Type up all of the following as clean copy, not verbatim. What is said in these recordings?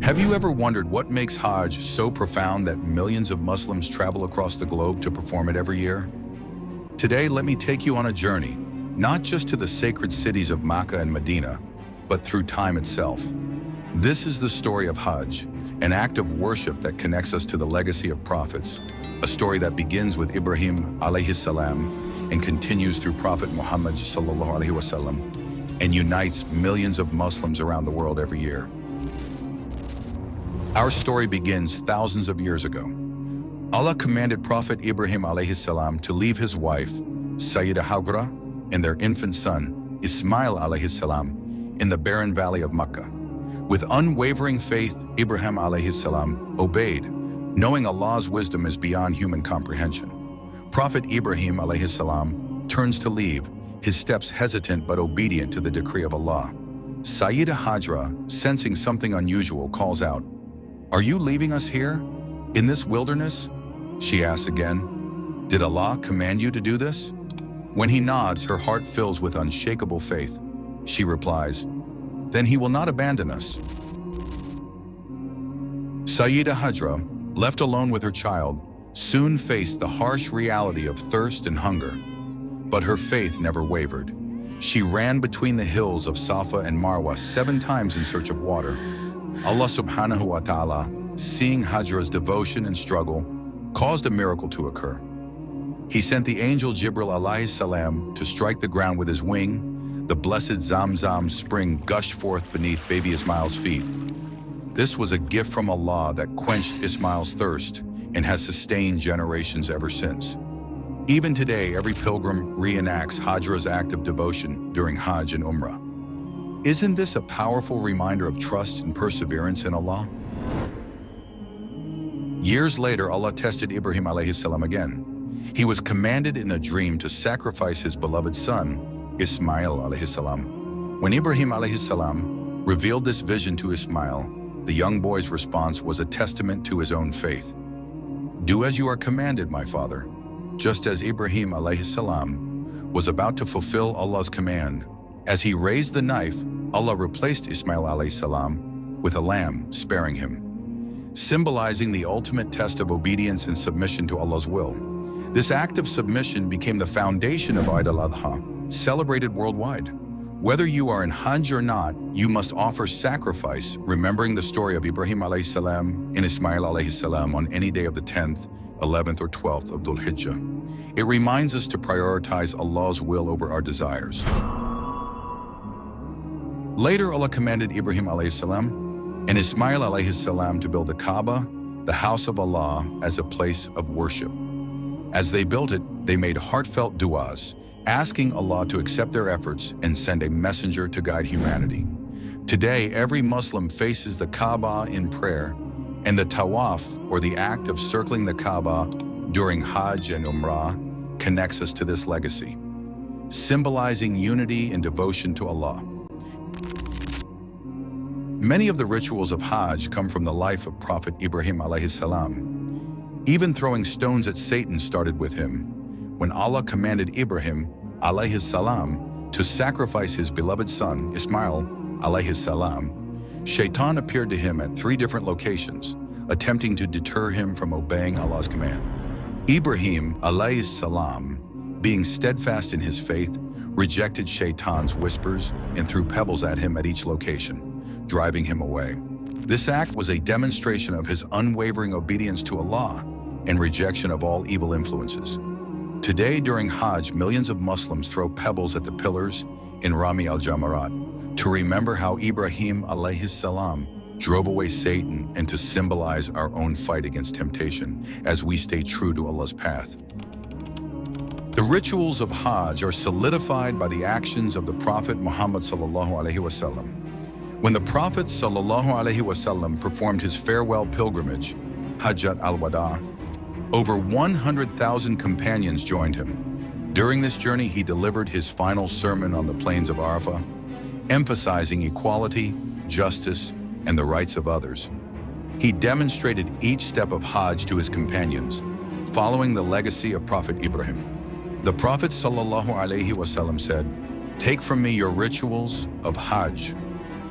Have you ever wondered what makes Hajj so profound that millions of Muslims travel across the globe to perform it every year? Today, let me take you on a journey, not just to the sacred cities of Makkah and Medina, but through time itself. This is the story of Hajj, an act of worship that connects us to the legacy of prophets, a story that begins with Ibrahim alaihissalam and continues through Prophet Muhammad sallallahu alaihi wasallam and unites millions of Muslims around the world every year. Our story begins thousands of years ago. Allah commanded Prophet Ibrahim alaihissalam to leave his wife, Sayyida Hajra, and their infant son, Ismail alaihissalam, in the barren valley of Makkah. With unwavering faith, Ibrahim alaihissalam obeyed, knowing Allah's wisdom is beyond human comprehension. Prophet Ibrahim alaihissalam turns to leave, his steps hesitant but obedient to the decree of Allah. Sayyida Hajra, sensing something unusual, calls out, "Are you leaving us here, in this wilderness?" She asks again, "Did Allah command you to do this?" When he nods, her heart fills with unshakable faith. She replies, "Then he will not abandon us." Sayyida Hajra, left alone with her child, soon faced the harsh reality of thirst and hunger. But her faith never wavered. She ran between the hills of Safa and Marwa 7 times in search of water. Allah subhanahu wa ta'ala, seeing Hajra's devotion and struggle, caused a miracle to occur. He sent the angel Jibril alaihissalam to strike the ground with his wing. The blessed Zamzam spring gushed forth beneath baby Ismail's feet. This was a gift from Allah that quenched Ismail's thirst and has sustained generations ever since. Even today, every pilgrim reenacts Hajra's act of devotion during Hajj and Umrah. Isn't this a powerful reminder of trust and perseverance in Allah? Years later, Allah tested Ibrahim alaihissalam again. He was commanded in a dream to sacrifice his beloved son, Ismail alaihissalam. When Ibrahim alaihissalam revealed this vision to Ismail, the young boy's response was a testament to his own faith. "Do as you are commanded, my father." Just as Ibrahim alaihissalam was about to fulfill Allah's command, as he raised the knife, Allah replaced Ismail alaihissalam with a lamb, sparing him, symbolizing the ultimate test of obedience and submission to Allah's will. This act of submission became the foundation of Eid al-Adha, celebrated worldwide. Whether you are in Hajj or not, you must offer sacrifice, remembering the story of Ibrahim alaihissalam and Ismail alaihissalam on any day of the 10th, 11th, or 12th of Dhul-Hijjah. It reminds us to prioritize Allah's will over our desires. Later, Allah commanded Ibrahim alaihissalam and Ismail alaihissalam to build the Kaaba, the house of Allah, as a place of worship. As they built it, they made heartfelt du'as, asking Allah to accept their efforts and send a messenger to guide humanity. Today, every Muslim faces the Kaaba in prayer, and the tawaf, or the act of circling the Kaaba during Hajj and Umrah, connects us to this legacy, symbolizing unity and devotion to Allah. Many of the rituals of Hajj come from the life of Prophet Ibrahim alaihissalam. Even throwing stones at Satan started with him. When Allah commanded Ibrahim alaihissalam to sacrifice his beloved son, Ismail alaihissalam, Shaitan appeared to him at 3 different locations, attempting to deter him from obeying Allah's command. Ibrahim alaihissalam, being steadfast in his faith, rejected Shaitan's whispers and threw pebbles at him at each location, driving him away. This act was a demonstration of his unwavering obedience to Allah and rejection of all evil influences. Today, during Hajj, millions of Muslims throw pebbles at the pillars in Rami, al-Jamarat, to remember how Ibrahim alaihissalam drove away Satan and to symbolize our own fight against temptation as we stay true to Allah's path. The rituals of Hajj are solidified by the actions of the Prophet Muhammad sallallahu alaihi wasallam. When the Prophet sallallahu alaihi wasallam performed his farewell pilgrimage, Hajjat al-Wada, over 100,000 companions joined him. During this journey, he delivered his final sermon on the plains of Arafah, emphasizing equality, justice, and the rights of others. He demonstrated each step of Hajj to his companions, following the legacy of Prophet Ibrahim. The Prophet sallallahu alaihi wasallam said, "Take from me your rituals of Hajj."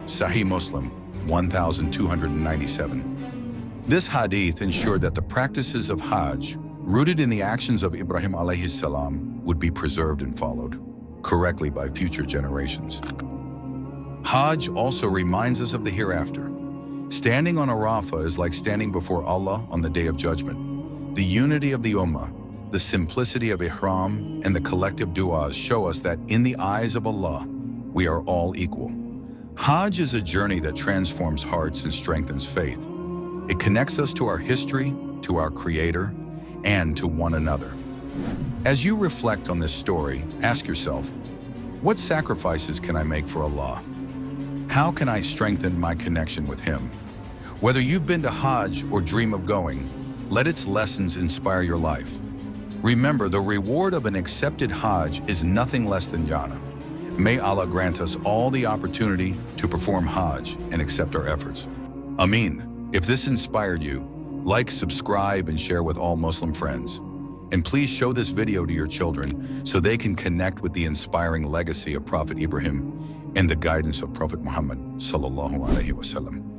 Sahih Muslim. 1297. This hadith ensured that the practices of Hajj, rooted in the actions of Ibrahim alaihissalam, would be preserved and followed correctly by future generations. Hajj also reminds us of the hereafter. Standing on Arafah is like standing before Allah on the Day of Judgment. The unity of the Ummah, the simplicity of Ihram, and the collective du'as show us that in the eyes of Allah, we are all equal. Hajj is a journey that transforms hearts and strengthens faith. It connects us to our history, to our Creator, and to one another. As you reflect on this story, ask yourself, what sacrifices can I make for Allah? How can I strengthen my connection with Him? Whether you've been to Hajj or dream of going, let its lessons inspire your life. Remember, the reward of an accepted Hajj is nothing less than Jannah. May Allah grant us all the opportunity to perform Hajj and accept our efforts. Ameen. If this inspired you, like, subscribe, and share with all Muslim friends. And please show this video to your children so they can connect with the inspiring legacy of Prophet Ibrahim and the guidance of Prophet Muhammad sallallahu alaihi wasallam.